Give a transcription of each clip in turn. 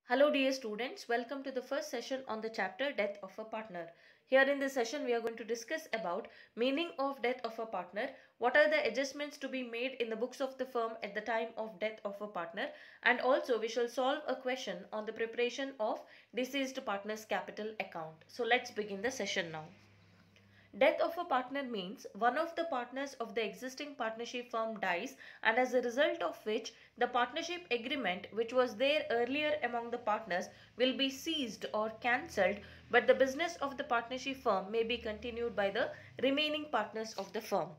Hello dear students, welcome to the first session on the chapter Death of a Partner. Here in this session we are going to discuss about meaning of death of a partner, what are the adjustments to be made in the books of the firm at the time of death of a partner, and also we shall solve a question on the preparation of deceased partner's capital account. So let's begin the session now. Death of a partner means one of the partners of the existing partnership firm dies, and as a result of which the partnership agreement which was there earlier among the partners will be ceased or cancelled, but the business of the partnership firm may be continued by the remaining partners of the firm.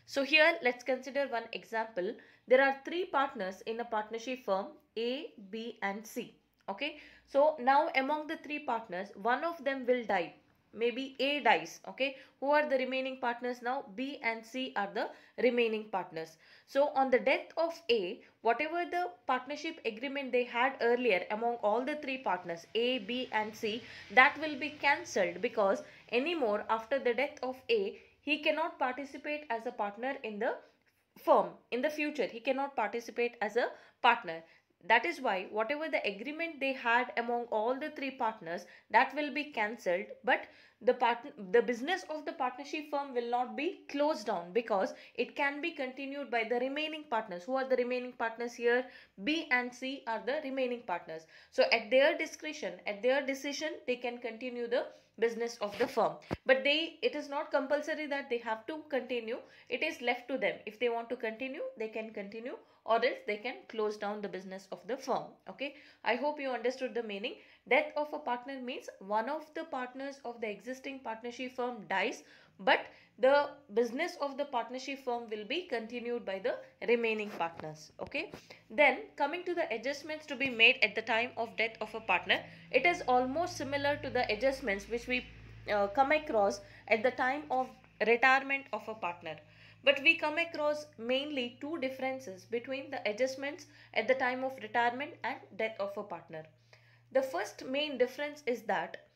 So here let's consider one example. There are three partners in a partnership firm A, B and C. Okay. So now among the three partners, one of them will die. Maybe A dies. Okay. Who are the remaining partners now? B and C are the remaining partners. So on the death of A, whatever the partnership agreement they had earlier among all the three partners A, B and C, that will be cancelled, because anymore after the death of A, he cannot participate as a partner in the firm. In the future he cannot participate as a partner. That is why whatever the agreement they had among all the three partners, that will be cancelled, but the business of the partnership firm will not be closed down, because it can be continued by the remaining partners. Who are the remaining partners here? B and C are the remaining partners. So at their discretion, at their decision, they can continue the business of the firm, but it is not compulsory that they have to continue. It is left to them. If they want to continue, they can continue, or else they can close down the business of the firm. Okay, I hope you understood the meaning. Death of a partner means one of the partners of the existing partnership firm dies, but the business of the partnership firm will be continued by the remaining partners. Okay, then coming to the adjustments to be made at the time of death of a partner, it is almost similar to the adjustments which we come across at the time of retirement of a partner. But we come across mainly two differences between the adjustments at the time of retirement and death of a partner. The first main difference is that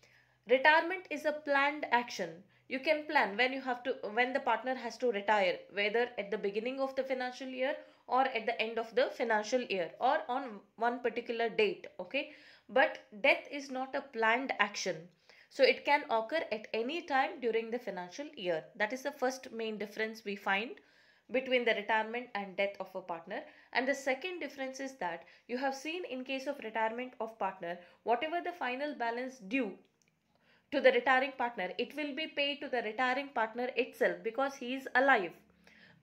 retirement is a planned action. You can plan when the partner has to retire, whether at the beginning of the financial year or at the end of the financial year or on one particular date. Okay, but death is not a planned action. So it can occur at any time during the financial year. That is the first main difference we find between the retirement and death of a partner. And the second difference is that you have seen in case of retirement of partner, whatever the final balance due to the retiring partner, it will be paid to the retiring partner itself because he is alive.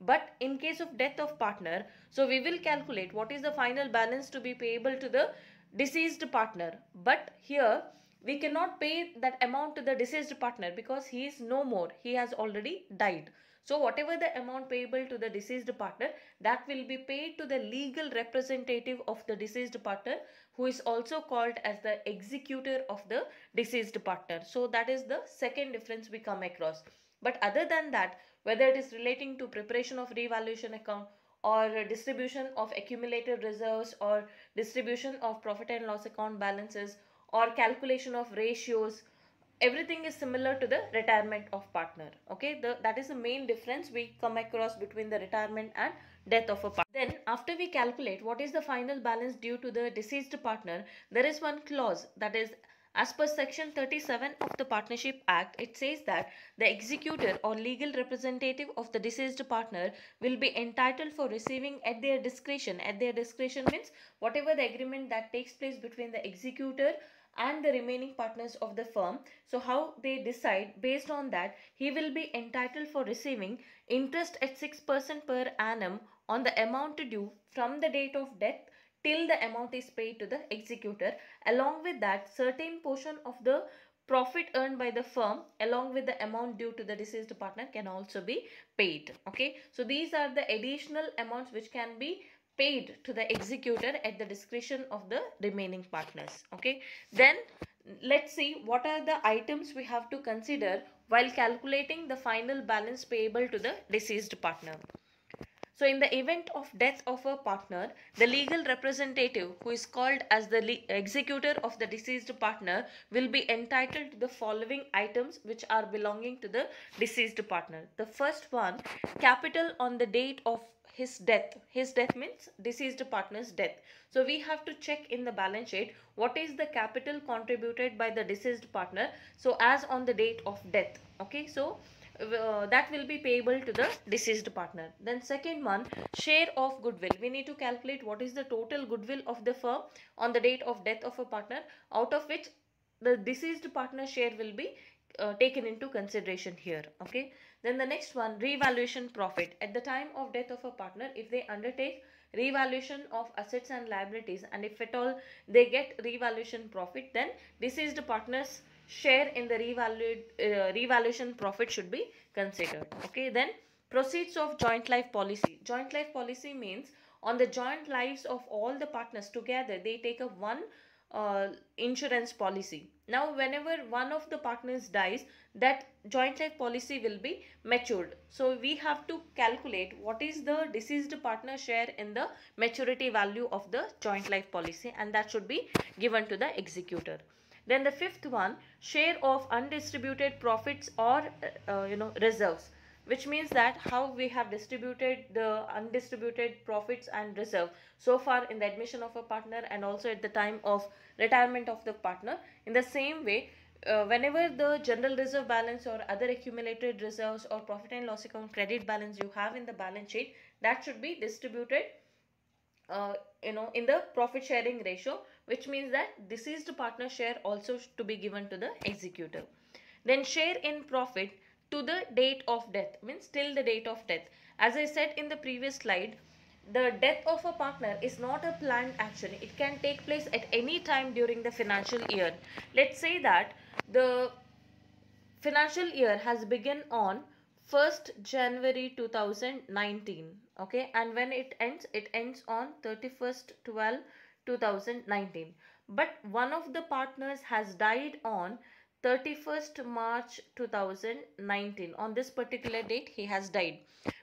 But in case of death of partner, so we will calculate what is the final balance to be payable to the deceased partner. But here we cannot pay that amount to the deceased partner because he is no more. He has already died. So whatever the amount payable to the deceased partner, that will be paid to the legal representative of the deceased partner, who is also called as the executor of the deceased partner. So that is the second difference we come across. But other than that, whether it is relating to preparation of revaluation account or distribution of accumulated reserves or distribution of profit and loss account balances or calculation of ratios, everything is similar to the retirement of partner. Okay, that is the main difference we come across between the retirement and death of a partner. Then after we calculate what is the final balance due to the deceased partner, there is one clause, that is, as per section 37 of the Partnership Act, it says that the executor or legal representative of the deceased partner will be entitled for receiving at their discretion. At their discretion means whatever the agreement that takes place between the executor and the remaining partners of the firm. So how they decide, based on that, he will be entitled for receiving interest at 6% per annum on the amount due from the date of death till the amount is paid to the executor. Along with that, certain portion of the profit earned by the firm along with the amount due to the deceased partner can also be paid. Okay, so these are the additional amounts which can be paid to the executor at the discretion of the remaining partners. Okay, then let's see what are the items we have to consider while calculating the final balance payable to the deceased partner. So in the event of death of a partner, the legal representative, who is called as the executor of the deceased partner, will be entitled to the following items which are belonging to the deceased partner. The first one, capital on the date of his death. His death means deceased partner's death. So we have to check in the balance sheet what is the capital contributed by the deceased partner, so as on the date of death. Okay, so that will be payable to the deceased partner. Then second one, share of goodwill. We need to calculate what is the total goodwill of the firm on the date of death of a partner, out of which the deceased partner share will be taken into consideration here. Okay, then the next one, revaluation profit. At the time of death of a partner, if they undertake revaluation of assets and liabilities, and if at all they get revaluation profit, then deceased partners share in the revaluation profit should be considered. Okay, then proceeds of joint life policy. Joint life policy means on the joint lives of all the partners together, they take up one insurance policy. Now whenever one of the partners dies, that joint life policy will be matured. So we have to calculate what is the deceased partner share in the maturity value of the joint life policy, and that should be given to the executor. Then the fifth one, share of undistributed profits or reserves, which means that how we have distributed the undistributed profits and reserve so far in the admission of a partner and also at the time of retirement of the partner. In the same way, whenever the general reserve balance or other accumulated reserves or profit and loss account credit balance you have in the balance sheet, that should be distributed in the profit sharing ratio, which means that deceased partner share also to be given to the executor. Then share in profit to the date of death, means till the date of death. As I said in the previous slide, the death of a partner is not a planned action. It can take place at any time during the financial year. Let's say that the financial year has begun on 1st January 2019. Okay, and when it ends on 31st 12 2019. But one of the partners has died on 31st March 2019. On this particular date he has died,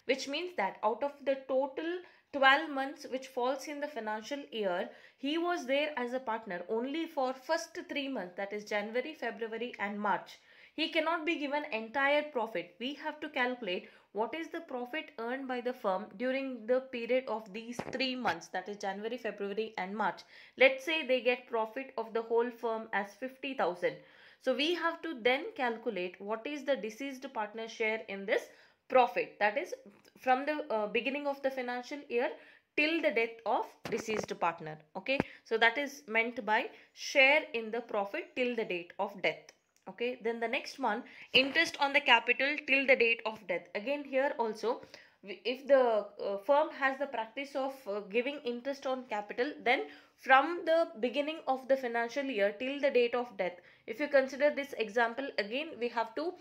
which means that out of the total 12 months which falls in the financial year, he was there as a partner only for first 3 months, that is January, February and March. He cannot be given entire profit. We have to calculate what is the profit earned by the firm during the period of these 3 months, that is January, February and March. Let's say they get profit of the whole firm as 50,000. So we have to then calculate what is the deceased partner share in this profit, that is from the beginning of the financial year till the death of deceased partner. Okay, so that is meant by share in the profit till the date of death. Okay, then the next one, interest on the capital till the date of death. Again here also, if the firm has the practice of giving interest on capital, then from the beginning of the financial year till the date of death, if you consider this example, again we have to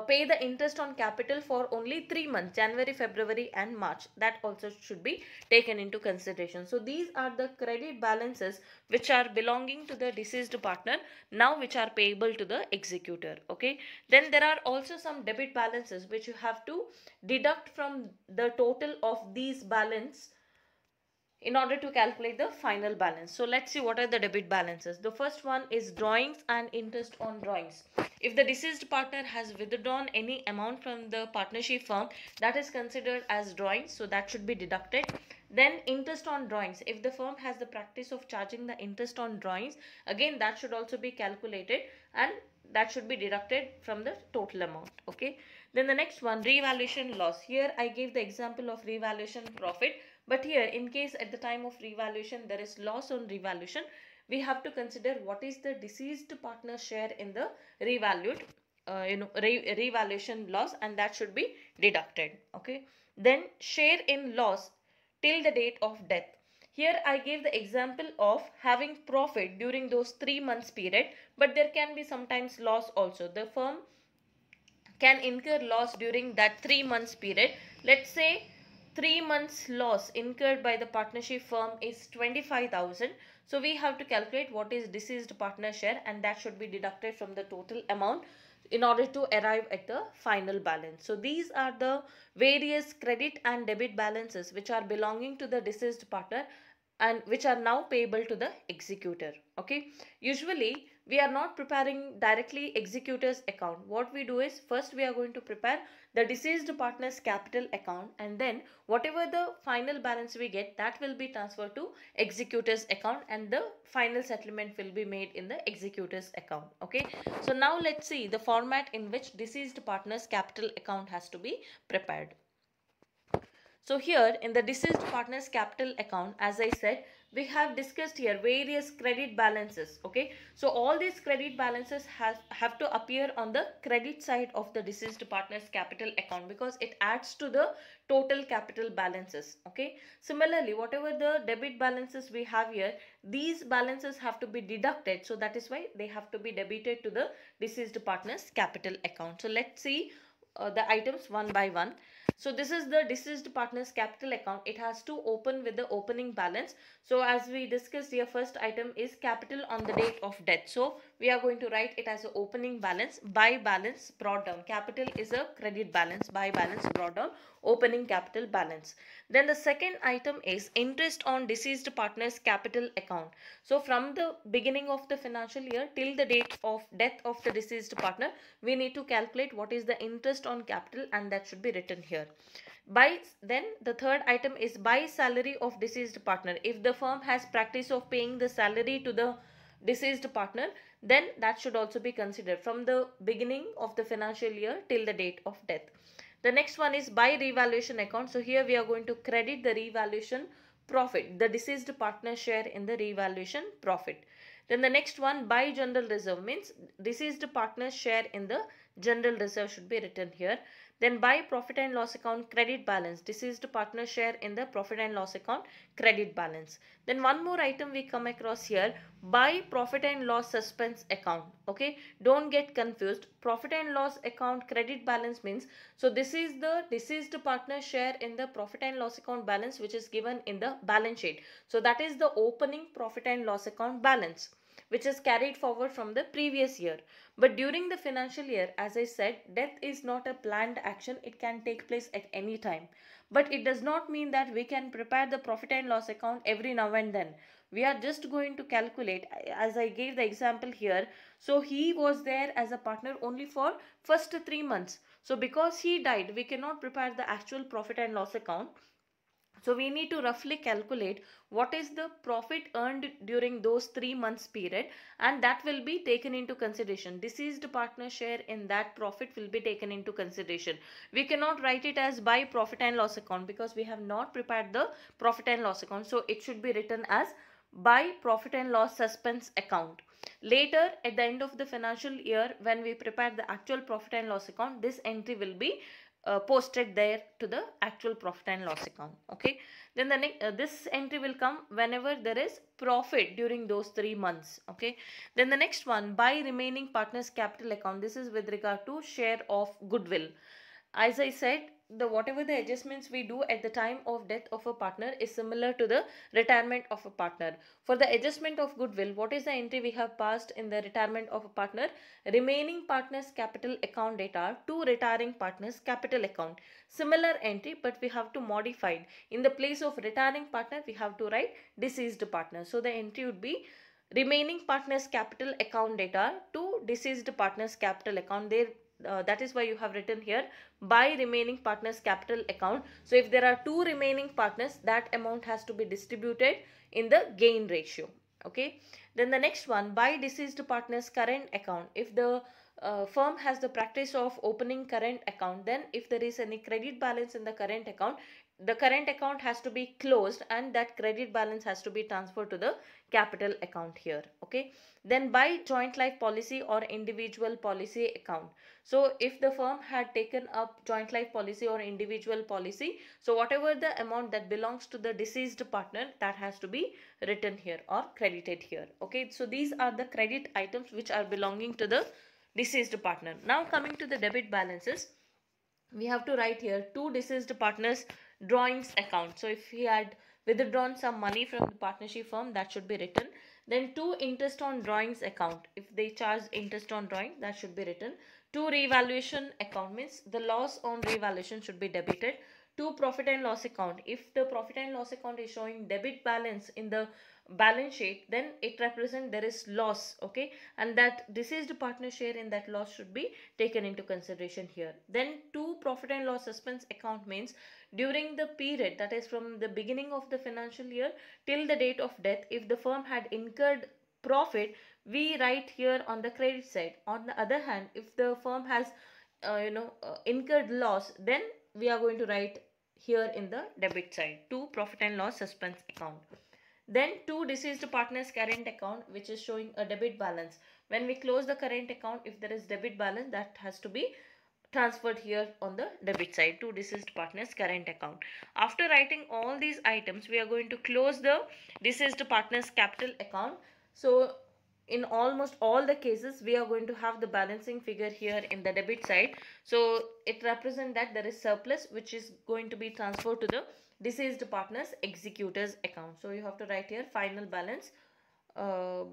pay the interest on capital for only 3 months, January, February and March. That also should be taken into consideration. So these are the credit balances which are belonging to the deceased partner, now which are payable to the executor. Okay, then there are also some debit balances which you have to deduct from the total of these balance in order to calculate the final balance. So let's see what are the debit balances. The first one is drawings and interest on drawings. If the deceased partner has withdrawn any amount from the partnership firm, that is considered as drawings, so that should be deducted. Then interest on drawings. If the firm has the practice of charging the interest on drawings, again that should also be calculated and that should be deducted from the total amount. Okay, then the next one, revaluation loss. Here I gave the example of revaluation profit, but here in case at the time of revaluation there is loss on revaluation, we have to consider what is the deceased partner share in the revalued revaluation loss, and that should be deducted. Okay, then share in loss till the date of death. Here I gave the example of having profit during those 3 months period, but there can be sometimes loss also. The firm can incur loss during that 3 months period. Let's say 3 months loss incurred by the partnership firm is 25,000. So we have to calculate what is deceased partner share, and that should be deducted from the total amount in order to arrive at the final balance. So these are the various credit and debit balances which are belonging to the deceased partner and which are now payable to the executor. Okay, usually we are not preparing directly executor's account. What we do is, first we are going to prepare the deceased partner's capital account, and then whatever the final balance we get, that will be transferred to executor's account, and the final settlement will be made in the executor's account. Okay, so now let's see the format in which deceased partner's capital account has to be prepared. So here in the deceased partner's capital account, as I said, we have discussed here various credit balances. Okay, so all these credit balances have to appear on the credit side of the deceased partner's capital account, because it adds to the total capital balances. Okay, similarly, whatever the debit balances we have here, these balances have to be deducted, so that is why they have to be debited to the deceased partner's capital account. So let's see the items one by one. So this is the deceased partner's capital account. It has to open with the opening balance. So as we discussed here, first item is capital on the date of death. So we are going to write it as an opening balance, by balance brought down. Capital is a credit balance, by balance brought down, opening capital balance. Then the second item is interest on deceased partner's capital account. So from the beginning of the financial year till the date of death of the deceased partner, we need to calculate what is the interest on capital, and that should be written here. Then the third item is by salary of deceased partner. If the firm has practice of paying the salary to the deceased partner, then that should also be considered from the beginning of the financial year till the date of death. The next one is by revaluation account. So here we are going to credit the revaluation profit, the deceased partner share in the revaluation profit. Then the next one, by general reserve, means deceased partner's share in the general reserve should be written here. Then by profit and loss account credit balance, deceased partner share in the profit and loss account credit balance. Then one more item we come across here, by profit and loss suspense account. Okay, don't get confused. Profit and loss account credit balance means, so this is the deceased partner share in the profit and loss account balance which is given in the balance sheet. So that is the opening profit and loss account balance which is carried forward from the previous year. But during the financial year, as I said, death is not a planned action. It can take place at any time. But it does not mean that we can prepare the profit and loss account every now and then. We are just going to calculate, as I gave the example here. So he was there as a partner only for first 3 months. So because he died, we cannot prepare the actual profit and loss account. So we need to roughly calculate what is the profit earned during those 3 months period, and that will be taken into consideration. Deceased partner share in that profit will be taken into consideration. We cannot write it as by profit and loss account because we have not prepared the profit and loss account. So it should be written as by profit and loss suspense account. Later at the end of the financial year, when we prepare the actual profit and loss account, this entry will be posted there to the actual profit and loss account. Okay, then the next this entry will come whenever there is profit during those 3 months. Okay, then the next one, by remaining partners capital account. This is with regard to share of goodwill. As I said, the whatever the adjustments we do at the time of death of a partner is similar to the retirement of a partner. For the adjustment of goodwill, what is the entry we have passed in the retirement of a partner? Remaining partners capital account data to retiring partners capital account. Similar entry, but we have to modify it. In the place of retiring partner, we have to write deceased partner. So the entry would be remaining partners capital account data to deceased partners capital account. There that is why you have written here by remaining partners capital account. So if there are 2 remaining partners, that amount has to be distributed in the gain ratio. Okay, then the next one, by deceased partners current account. If the firm has the practice of opening current account, then if there is any credit balance in the current account, the current account has to be closed and that credit balance has to be transferred to the capital account here. Okay, then by joint life policy or individual policy account. So if the firm had taken up joint life policy or individual policy, so whatever the amount that belongs to the deceased partner, that has to be written here or credited here. Okay, so these are the credit items which are belonging to the deceased partner. Now coming to the debit balances, we have to write here 2 deceased partners drawings account. So if he had withdrawn some money from the partnership firm, that should be written. Then 2 interest on drawings account. If they charge interest on drawing, that should be written. 2 revaluation account, means the loss on revaluation should be debited. to profit and loss account. If the profit and loss account is showing debit balance in the balance sheet, then it represents there is loss, okay, and that deceased partner share in that loss should be taken into consideration here. Then to profit and loss suspense account means during the period, that is from the beginning of the financial year till the date of death, if the firm had incurred profit, we write here on the credit side. On the other hand, if the firm has incurred loss, then we are going to write here in the debit side to profit and loss suspense account. Then to deceased partner's current account, which is showing a debit balance. When we close the current account, if there is debit balance, that has to be transferred here on the debit side to deceased partner's current account. After writing all these items, we are going to close the deceased partner's capital account. So in almost all the cases, we are going to have the balancing figure here in the debit side. So it represents that there is surplus which is going to be transferred to the deceased partner's executor's account. So you have to write here final balance,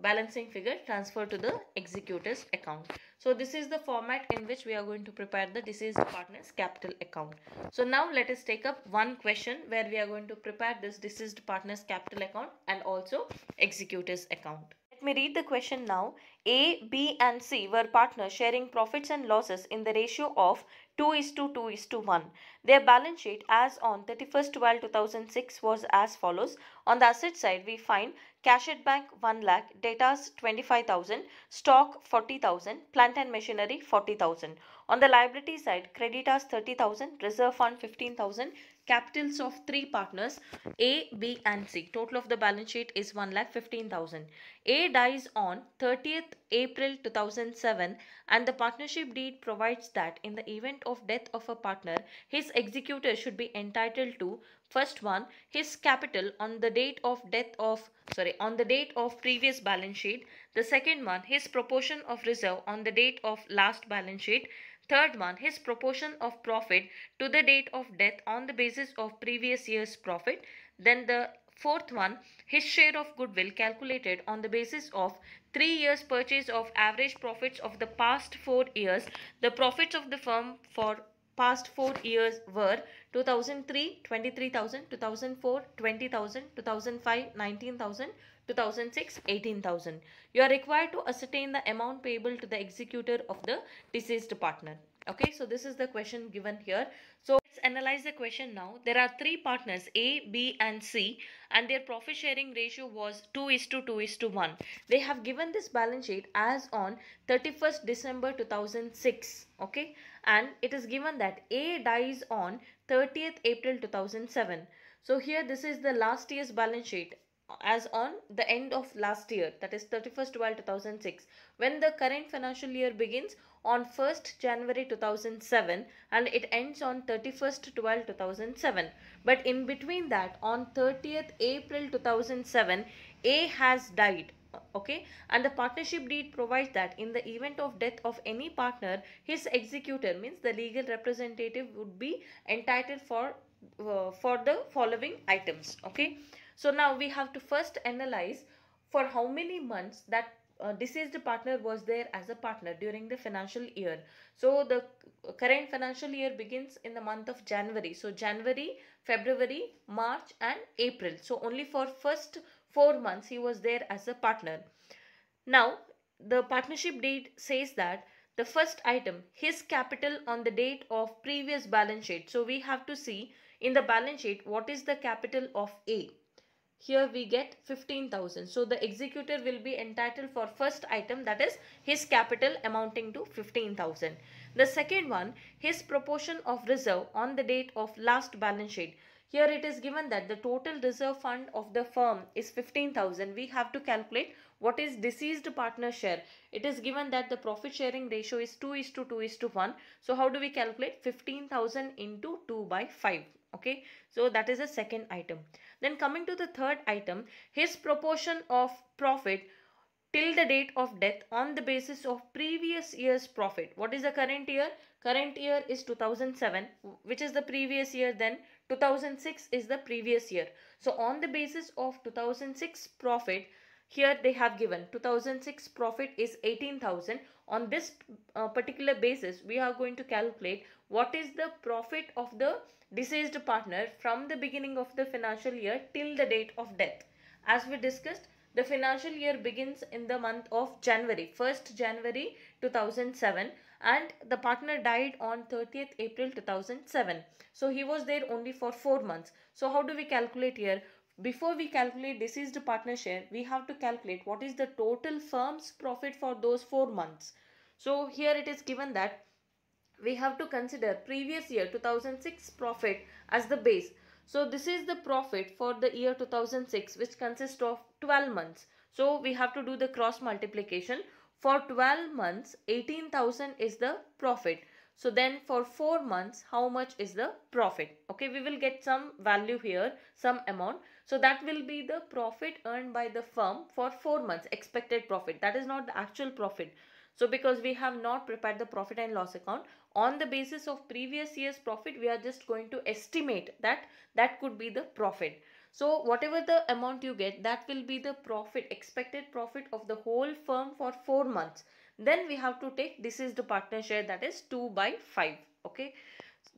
balancing figure transferred to the executor's account. So this is the format in which we are going to prepare the deceased partner's capital account. So now let us take up one question where we are going to prepare this deceased partner's capital account and also executor's account. Let me read the question now. A, B and C were partners sharing profits and losses in the ratio of 2:2:1. Their balance sheet as on 31st/12/2006 was as follows. On the asset side, we find cash at bank 1 lakh, debtors 25,000, stock 40,000, plant and machinery 40,000. On the liability side, creditors 30,000, reserve fund 15,000, capitals of three partners A, B and C. Total of the balance sheet is 1,15,000. A dies on 30th April 2007 and the partnership deed provides that in the event of death of a partner, his executor should be entitled to first one, his capital on the date of previous balance sheet. The second one, his proportion of reserve on the date of last balance sheet. Third one, his proportion of profit to the date of death on the basis of previous year's profit. Then the fourth one, his share of goodwill calculated on the basis of 3 years purchase of average profits of the past 4 years. The profits of the firm for past 4 years were 2003 23,000, 2004 20,000, 2005 19,000, 2006 18,000. You are required to ascertain the amount payable to the executor of the deceased partner. Okay, so this is the question given here. So let's analyze the question now. There are three partners A, B and C and their profit sharing ratio was 2:2:1. They have given this balance sheet as on 31st December 2006. Okay, and it is given that A dies on 30th April 2007. So here this is the last year's balance sheet as on the end of last year, that is 31st/12/2006, when the current financial year begins on 1st January 2007 and it ends on 31st/12/2007. But in between that, on 30th April 2007, A has died. Okay, and the partnership deed provides that in the event of death of any partner, his executor, means the legal representative, would be entitled for the following items. Okay, so now we have to first analyze for how many months that deceased partner was there as a partner during the financial year. So the current financial year begins in the month of January. So January, February, March and April. So only for first 4 months he was there as a partner. Now the partnership deed says that the first item, his capital on the date of previous balance sheet. So we have to see in the balance sheet what is the capital of A. Here we get 15,000. So the executor will be entitled for first item, that is his capital amounting to 15,000. The second one, his proportion of reserve on the date of last balance sheet. Here it is given that the total reserve fund of the firm is 15,000. We have to calculate what is deceased partner share. It is given that the profit sharing ratio is 2:2:1. So how do we calculate 15,000 into 2/5? Okay, so that is the second item. Then coming to the third item, his proportion of profit till the date of death on the basis of previous year's profit. What is the current year? Current year is 2007, which is the previous year. Then 2006 is the previous year. So on the basis of 2006 profit, here they have given 2006 profit is 18,000. On this particular basis, we are going to calculate what is the profit of the deceased partner from the beginning of the financial year till the date of death. As we discussed, the financial year begins in the month of January, 1st January 2007, and the partner died on 30th April 2007. So he was there only for 4 months. So how do we calculate here? Before we calculate deceased partner share, we have to calculate what is the total firm's profit for those 4 months. So here it is given that we have to consider previous year 2006 profit as the base. So this is the profit for the year 2006, which consists of 12 months. So we have to do the cross multiplication. For 12 months, 18,000 is the profit. So then for 4 months, how much is the profit? Okay, we will get some value here, some amount. So that will be the profit earned by the firm for 4 months, expected profit. That is not the actual profit. So because we have not prepared the profit and loss account, on the basis of previous year's profit, we are just going to estimate that could be the profit. So whatever the amount you get, that will be the profit, expected profit of the whole firm for 4 months. Then we have to take deceased partner share, that is 2 by 5. Okay,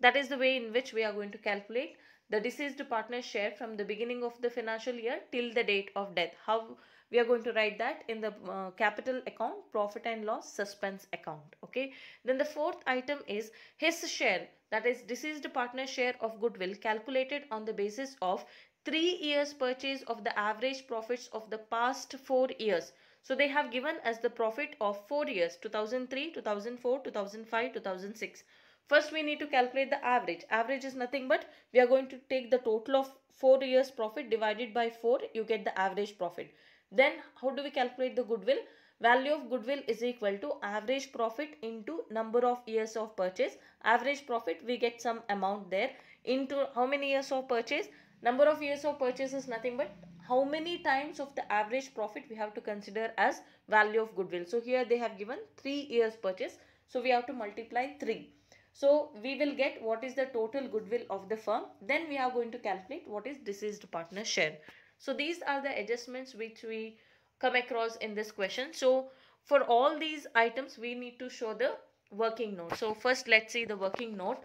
that is the way in which we are going to calculate the deceased partner share from the beginning of the financial year till the date of death. How we are going to write that in the capital account, profit and loss, suspense account. Okay, then the fourth item is his share, that is deceased partner share of goodwill, calculated on the basis of 3 years purchase of the average profits of the past 4 years. So they have given us the profit of 4 years, 2003, 2004, 2005, 2006. First we need to calculate the average. Average is nothing but we are going to take the total of 4 years profit divided by 4, you get the average profit. Then how do we calculate the goodwill? Value of goodwill is equal to average profit into number of years of purchase. Average profit, we get some amount there, into how many years of purchase. Number of years of purchase is nothing but how many times of the average profit we have to consider as value of goodwill. So here they have given 3 years purchase. So we have to multiply 3. So we will get what is the total goodwill of the firm. Then we are going to calculate what is deceased partner share. So these are the adjustments which we come across in this question. So for all these items, we need to show the working note. So first let's see the working note.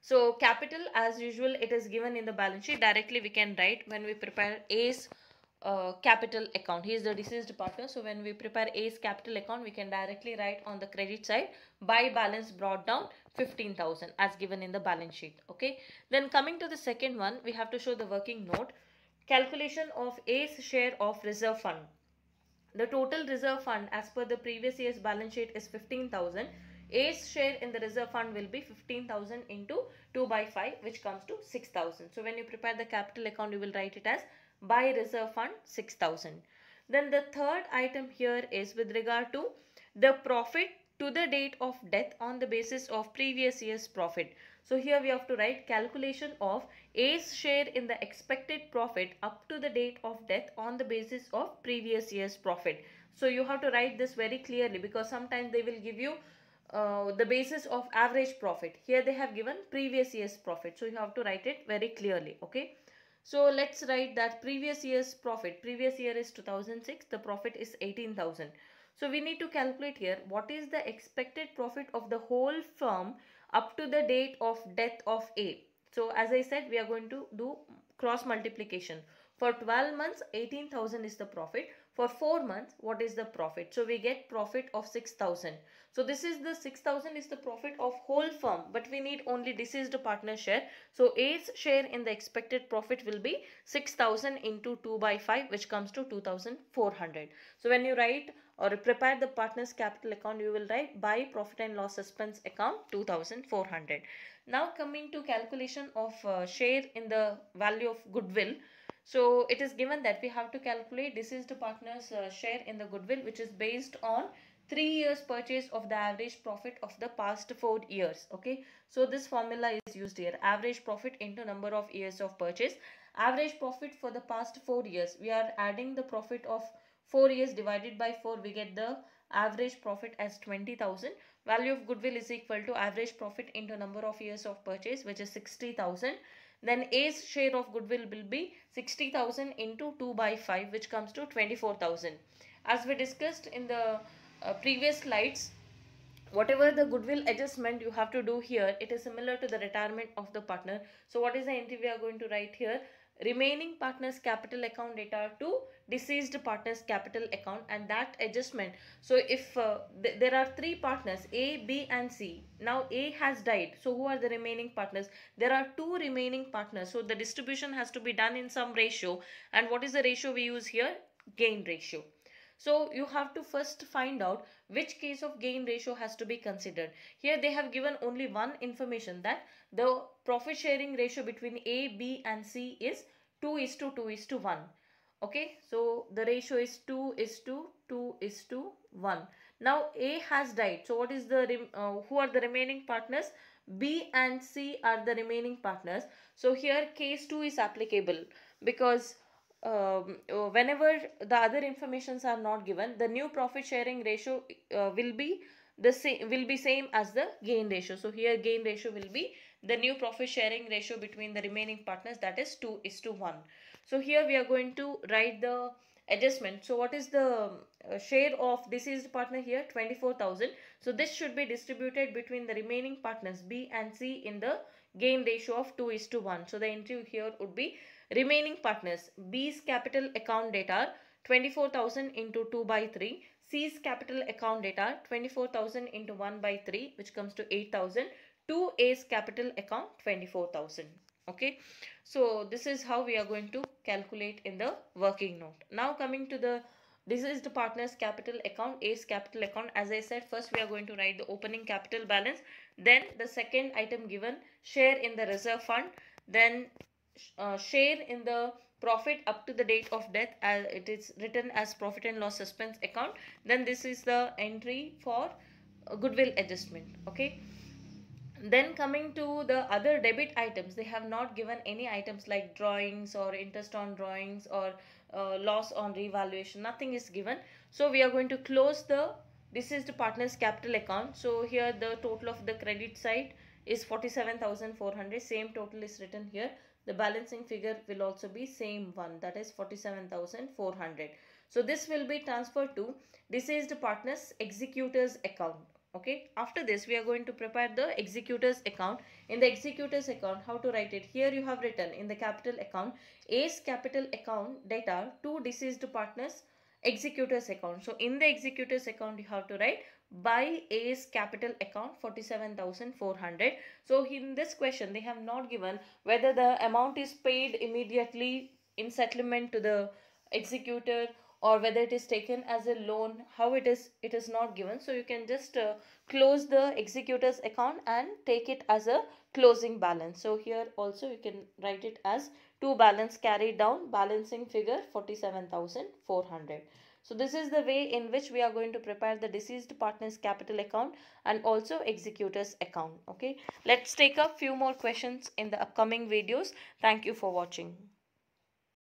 So capital, as usual, it is given in the balance sheet. Directly we can write when we prepare A's capital account. He is the deceased partner. So when we prepare A's capital account, we can directly write on the credit side, by balance brought down 15,000 as given in the balance sheet. Okay. Then coming to the second one, we have to show the working note. Calculation of A's share of reserve fund. The total reserve fund as per the previous year's balance sheet is 15,000. A's share in the reserve fund will be 15,000 into 2 by 5, which comes to 6,000. So when you prepare the capital account, you will write it as by reserve fund 6,000. Then the third item here is with regard to the profit to the date of death on the basis of previous year's profit. So here we have to write calculation of A's share in the expected profit up to the date of death on the basis of previous year's profit. So you have to write this very clearly, because sometimes they will give you the basis of average profit. Here they have given previous year's profit. So you have to write it very clearly. Okay. So let's write that previous year's profit. Previous year is 2006. The profit is 18,000. So we need to calculate here what is the expected profit of the whole firm up to the date of death of A. So as I said, we are going to do cross multiplication. For 12 months, 18,000 is the profit. For 4 months, what is the profit? So we get profit of 6,000. So this is the 6,000 is the profit of whole firm, but we need only deceased partner share. So A's share in the expected profit will be 6,000 into 2 by 5, which comes to 2,400. So when you write or prepare the partner's capital account, you will write by profit and loss suspense account 2,400. Now coming to calculation of share in the value of goodwill. So it is given that we have to calculate deceased partner's share in the goodwill, which is based on 3 years purchase of the average profit of the past 4 years. Okay. So this formula is used here. Average profit into number of years of purchase. Average profit for the past 4 years. We are adding the profit of 4 years divided by 4. We get the average profit as 20,000. Value of goodwill is equal to average profit into number of years of purchase, which is 60,000. Then A's share of goodwill will be 60,000 into 2 by 5, which comes to 24,000. As we discussed in the previous slides, whatever the goodwill adjustment you have to do here, it is similar to the retirement of the partner. So what is the entry we are going to write here? Remaining partner's capital account data to deceased partner's capital account, and that adjustment. So if there are three partners, A, B and C. Now A has died, so who are the remaining partners? There are two remaining partners, so the distribution has to be done in some ratio. And what is the ratio we use here? Gain ratio. So you have to first find out which case of gain ratio has to be considered. Here they have given only one information, that the profit sharing ratio between A, B and C is 2:2:1. Okay, so the ratio is 2:2:1. Now A has died. So what is the who are the remaining partners? B and C are the remaining partners. So here case 2 is applicable, because whenever the other informations are not given, the new profit sharing ratio will be same as the gain ratio. So here gain ratio will be the new profit sharing ratio between the remaining partners, that is 2:1. So here we are going to write the adjustment. So what is the share of deceased partner here? 24,000. So this should be distributed between the remaining partners B and C in the gain ratio of 2:1. So the entry here would be remaining partners. B's capital account data 24,000 into 2 by 3. C's capital account data 24,000 into 1 by 3, which comes to 8,000. To A's capital account 24,000. Okay, so this is how we are going to calculate in the working note. Now coming to the deceased partner's capital account, A's capital account. As I said, first we are going to write the opening capital balance, then the second item given, share in the reserve fund, then share in the profit up to the date of death, as it is written as profit and loss suspense account. Then this is the entry for goodwill adjustment. Okay, then coming to the other debit items, they have not given any items like drawings or interest on drawings or loss on revaluation. Nothing is given. So we are going to close the deceased partner's capital account. So here the total of the credit side is 47,400. Same total is written here. The balancing figure will also be same one, that is 47,400. So this will be transferred to deceased partner's executor's account. Okay, after this we are going to prepare the executor's account. In the executor's account, how to write it? Here you have written in the capital account, A's capital account data to deceased partner's executor's account. So in the executor's account you have to write by A's capital account 47,400. So in this question they have not given whether the amount is paid immediately in settlement to the executor, or whether it is taken as a loan. How it is not given. So you can just close the executor's account and take it as a closing balance. So here also you can write it as to balance carried down, balancing figure 47,400. So this is the way in which we are going to prepare the deceased partner's capital account and also executor's account. Okay, let's take up few more questions in the upcoming videos. Thank you for watching.